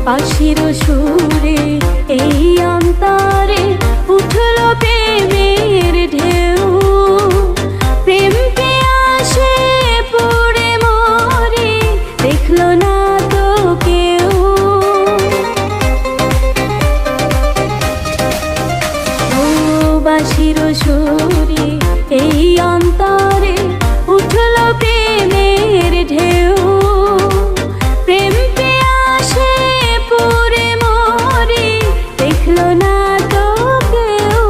বাঁশির সুরে এই অন্তরে উঠল প্রেমের ঢেউ, প্রেম পিয়াসে পুড়ে মরে দেখল না তো কেউ। ও বাঁশির সুরে এই অন্তরে উঠল প্রেমের ঢেউ, প্রেম পিয়াসে পুড়ে মরে দেখল না তো কেউ।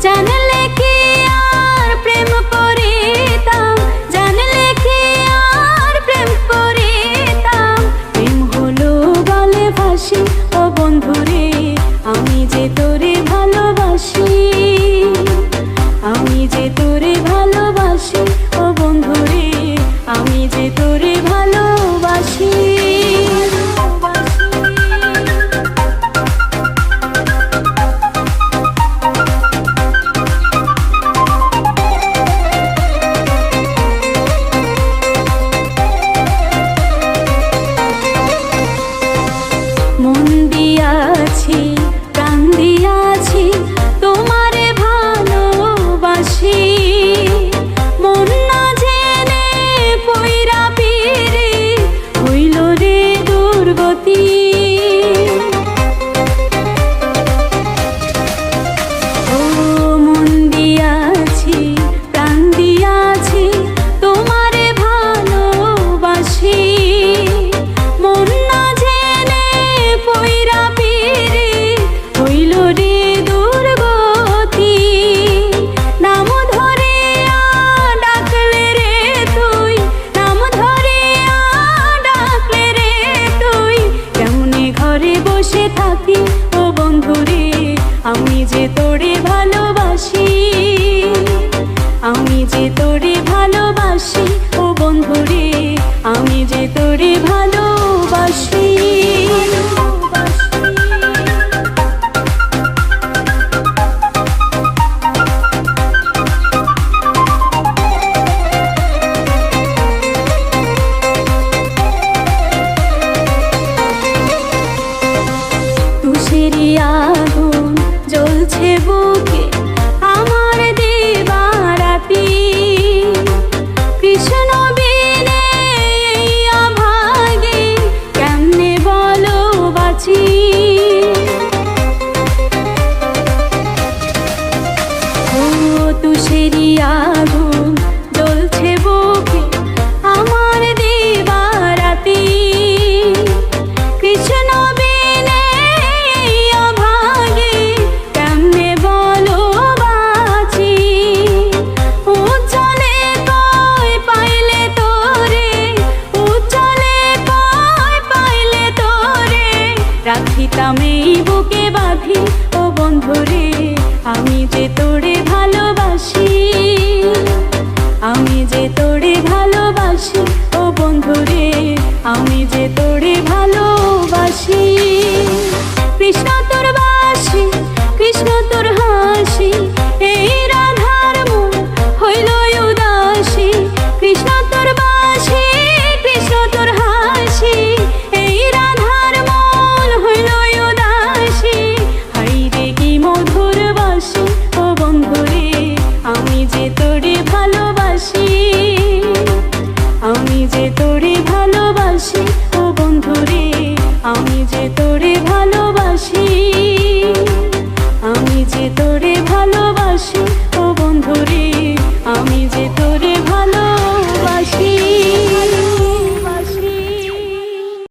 জানলে কি আর প্রেম করিতাম, জানলে কি আর প্রেম করিতাম। প্রেম হলো বলে ভাসি ও বন্ধুরে, আমি যে তোরে ভালোবাসি, আমি যে তোরে ভালোবাসি ও বন্ধুরে, আমি যে তোরে ভালোবাসি। মন দিয়াছি প্রাণ দিয়াছি তোমারে ভালোবাসি, মন না জেনে পইরা পিরে হইল রে দুর্গতি। ও মন দিয়াছি প্রাণ দিয়াছি তোমারে ভালোবাসি, মন না জেনে পইরা পিরে হইল রে দুর্গতি। নাম ধরে ডাকলে রে তুই, নাম ধরে ডাকলে রে তুই, কেমনে ঘরে বসে থাকি ও বন্ধুরে, আমি যে তোরে ভালোবাসি, আমি যে তোরে ভালোবাসি ও বন্ধুরে, আমি যে তোরে ভালোবাসি। তুষেরি আগুন জ্বলছে বুকে আমার দিবারাতি, কৃষ্ণ বিনে এই অভাগে কেমনে বলো বাঁচি। ও তুষেরি আগুন জ্বলছে বুকে আমার দিবারাতি, কৃষ্ণ বিনে এই অভাগে কেমনে বলো বাঁচি। উজ্জ্বলে কই পাইলে তোরে, উজ্জ্বলে কই পাইলে তোরে, রাখিতাম এই বুকে বাঁধি ও বন্ধুরে, আমি যে তোরে ভালোবাসি, আমি যে তোরে ভালোবাসি ও বন্ধুরে, আমি যে তোরে ভালোবাসি। কৃষ্ণ তোর বাসি, কৃষ্ণ তোর হাসি, এই রাধার মন হইল উদাসী। কৃষ্ণ তোর বাসি, কৃষ্ণ তোর হাসি, এই রাধার মন হইল উদাসী। হাইরে কি মধুর বাসি ও বন্ধুরে, আমি যে তোরে ভালোবাসি, আমি যে তোরে ভালোবাসি ও বন্ধুরে, আমি যে তোরে ভালোবাসি, আমি যে তোরে ভালোবাসি ও বন্ধুরে,